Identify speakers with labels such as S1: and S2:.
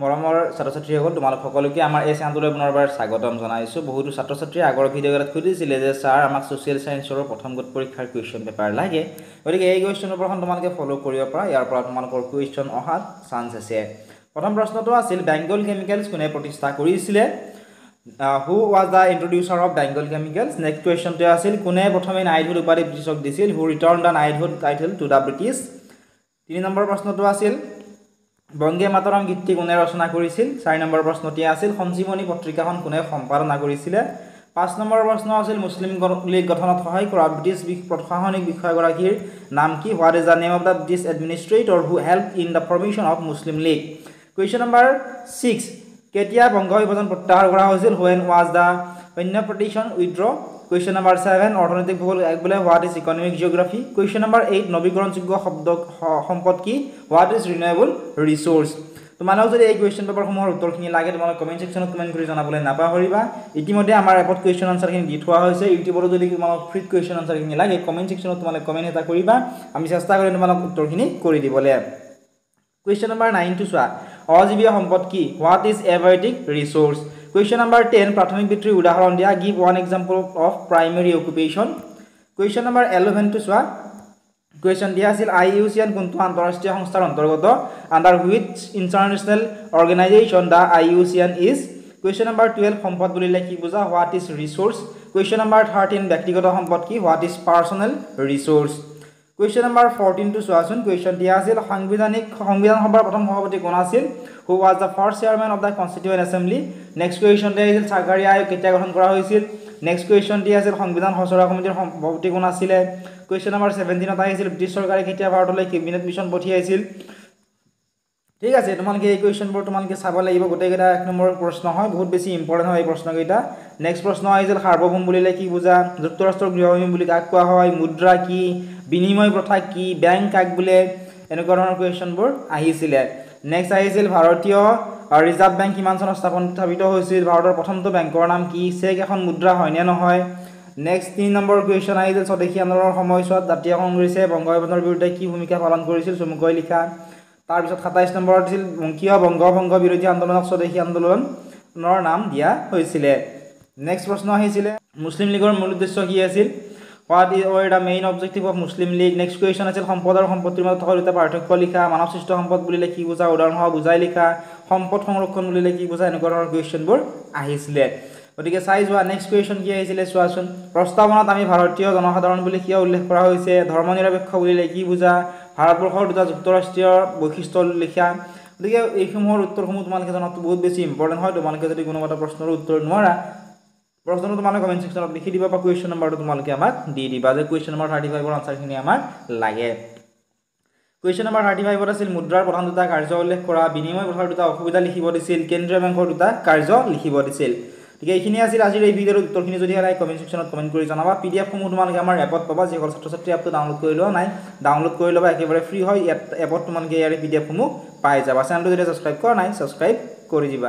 S1: মৰমৰ ছাত্ৰ-ছাত্ৰীসকল তোমালোক সকলোকে আমাৰ এই চেনেলটোলৈ পুনৰবাৰ স্বাগতম জনাইছোঁ। বহুতো ছাত্ৰ-ছাত্ৰীয়ে আগৰ ভিডিঅ'ত সুধিছিলে যে ছাৰ আমাক ছ'চিয়েল ছায়েন্সৰ প্ৰথম গোট পৰীক্ষাৰ কুৱেশ্যন পেপাৰ লাগে, গতিকে এই কুৱেশ্যন পেপাৰখন তোমালোকে ফ'ল' কৰিব পাৰা। ইয়াৰ পৰা তোমালোকৰ কুৱেশ্যন অহাত চান্স আছে। প্ৰথম প্ৰশ্নটো আছিল বেংগল কেমিকেলছ কোনে প্ৰতিষ্ঠা কৰিছিলে? Who was the introducer of Bengal chemicals? Next কুৱেশ্যনটো আছিল কোনে প্ৰথমে নাইটহুড উপাধি ব্ৰিটিছক দিছিল? Who return the knighthood title to the British? 3 number প্ৰশ্নটো আছিল বন্দে মাতৰম গীতটি কোনে ৰচনা কৰিছিল? 4 নম্বৰ প্ৰশ্নটি আছিল সঞ্জীৱনী পত্ৰিকাখন কোনে সম্পাদনা কৰিছিলে? 5 নম্বৰ প্ৰশ্ন আছিল মুছলিম লীগ গঠনত সহায় কৰা ব্ৰিটিছ প্ৰশাসনিক বিষয়াগৰাকীৰ নাম কি? What is the name of the British administrator who help in the formation of Muslim league? Question number 6 কেতিয়া বংগ বিভাজন প্ৰত্যাহাৰ কৰা হৈছিল? হোৱেন ৱাজ দ্য পণ্য পিটিশ্যন উইথড্ৰ? কুৱেশ্যন নম্বৰ 7 অৰ্থনৈতিক ভূগোল বোলে what is economic geography? Question number 8 নৱীকৰণযোগ্য সম্পদ কি? What is renewable resource? তোমালোক যদি এই কুৱেশ্যন পেপাৰসমূহৰ উত্তৰখিনি লাগে তোমালোক কমেণ্ট ছেকশ্যনত কমেণ্ট কৰি জনাবলৈ নাপাহৰিবা। ইতিমধ্যে আমাৰ এপত কুৱেশ্যন আনচাৰখিনি দি থোৱা হৈছে। ইউটিউবতো যদি তোমালোক ফ্ৰী কুৱেশ্যন আনচাৰখিনি লাগে কমেণ্ট ছেকশ্যনত তোমালোক কমেণ্ট এটা কৰিবা, আমি চেষ্টা কৰিম তোমালোক উত্তৰখিনি কৰি দিবলৈ। কুৱেশ্যন নম্বৰ 9টো চোৱা অজীৱীয় সম্পদ কি? What is abiotic resource? Question number 10 প্ৰাথমিক বৃত্তিৰ উদাহৰণ দিয়া, give one example of primary occupation? Question number 11টো চোৱা কুৱেশ্যন দিয়া আছিল IUCN কোনটো আন্তঃৰাষ্ট্ৰীয় সংস্থাৰ অন্তৰ্গত? Under which international organisation the IUCN is? Question number 12 সম্পদ বুলিলে কি বুজা? What is resource? Question number 13 ব্যক্তিগত সম্পদ কি? What is personal resource? Question number 14টো চোৱাচোন কুৱেশ্যন দিয়া আছিল সংবিধান সভাৰ প্ৰথম সভাপতি কোন আছিল? Who was the first chairman of the constituent assembly? Next question দিয়া আছিল চৰকাৰী আয়োগ কেতিয়া গঠন কৰা হৈছিল? নেক্সট কুৱেশ্যন দিয়া আছিল সংবিধান খচৰা সমিতিৰ সভাপতি কোন আছিলে? কুৱেশ্যন নম্বৰ 17ত আহিছিল ব্ৰিটিছ চৰকাৰে কেতিয়া ভাৰতলৈ কেবিনেট মিছন পঠিয়াইছিল? ঠিক আছে, তোমালোকে এই কুৱেশ্যনবোৰ তোমালোকে চাব লাগিব। গোটেইকেইটা 1 নম্বৰ প্ৰশ্ন হয়, বহুত বেছি ইম্পৰ্টেণ্ট হয় এই প্ৰশ্নকেইটা। নেক্সট প্ৰশ্ন আহিছিল সাৰ্বভৌম বুলিলে কি বুজা? যুক্তৰাষ্ট্ৰৰ গৃহভূমি বুলি কাক কোৱা হয়? মুদ্ৰা কি? বিনিময় প্ৰথা কি? বেংক কাক বোলে? এনেকুৱা ধৰণৰ কুৱেশ্যনবোৰ আহিছিলে। নেক্সট আহিছিল ভাৰতীয় ৰিজাৰ্ভ বেংক কিমান চনত স্থাপিত হৈছিল? ভাৰতৰ প্ৰথমটো বেংকৰ নাম কি? চেক এখন মুদ্ৰা হয়নে নহয়? নেক্সট 3 নম্বৰ কুৱেশ্যন আহিছিল স্বদেশী আন্দোলনৰ সময়ছোৱাত জাতীয় কংগ্ৰেছে বংগ বিভাজনৰ বিৰুদ্ধে কি ভূমিকা পালন কৰিছিল? চমুকৈ লিখা। তাৰপিছত 27 নম্বৰত আছিল কিয় বংগভংগ বিৰোধী আন্দোলনক স্বদেশী আন্দোলনৰ নাম দিয়া হৈছিলে? নেক্সট প্ৰশ্ন আহিছিলে মুছলিম লীগৰ মূল উদ্দেশ্য কি আছিল? What ৱেৰ the main objective of Muslim league? Next question আছিল সম্পদ আৰু সম্পত্তিৰ মাজত থকা দুটা পাৰ্থক্য লিখা। মানৱ সৃষ্ট সম্পদ বুলিলে কি বুজা? উদাহৰণসহ বুজাই লিখা। সম্পদ সংৰক্ষণ বুলিলে কি বুজা? এনেকুৱা ধৰণৰ কুৱেশ্যনবোৰ আহিছিলে। গতিকে চাই যোৱা নেক্সট কুৱেশ্যন কি আহিছিলে চোৱাচোন। প্ৰস্তাৱনাত আমি ভাৰতীয় জনসাধাৰণ বুলি কিয় উল্লেখ কৰা হৈছে? ধৰ্মনিৰপেক্ষ বুলিলে কি বুজা? ভাৰতবৰ্ষৰ দুটা যুক্তৰাষ্ট্ৰীয় বৈশিষ্ট্য লিখা। গতিকে এইসমূহৰ উত্তৰসমূহ তোমালোকে জনাটো বহুত বেছি ইম্পৰ্টেণ্ট হয়। তোমালোকে যদি কোনোবা এটা প্ৰশ্নৰ উত্তৰ নোৱাৰা প্ৰশ্নটো তোমালোকে কমেণ্ট ছেকশ্যনত লিখি দিবা বা কুৱেশ্যন নম্বৰটো তোমালোকে আমাক দি দিবা যে কুৱেশ্যন নম্বৰ 35ৰ আনচাৰখিনি আমাক লাগে। কুৱেশ্যন নম্বৰ 35ত আছিল মুদ্ৰাৰ প্ৰধান দুটা কাৰ্য উল্লেখ কৰা, বিনিময় প্ৰথাৰ দুটা অসুবিধা লিখিব দিছিল, কেন্দ্ৰীয় বেংকৰ দুটা কাৰ্য লিখিব দিছিল। ঠিক এইখিনি আছিল আজিৰ এই ভিডিঅ'ৰ উত্তৰখিনি। যদি হয় কমেণ্ট ছেকশ্যনত কমেণ্ট কৰি জনাবা। PDF সমূহ তোমালোকে আমাৰ এপত পাবা। যিসকল ছাত্ৰ-ছাত্ৰী এপটো ডাউনলোড কৰি লোৱা নাই ডাউনলোড কৰি ল'বা, একেবাৰে ফ্ৰী হয়। এপত তোমালোকে ইয়াৰ PDF সমূহ পাই যাবা। চেনেলটো যদি ছাবস্ক্ৰাইব কৰা নাই ছাবস্ক্ৰাইব কৰি দিবা।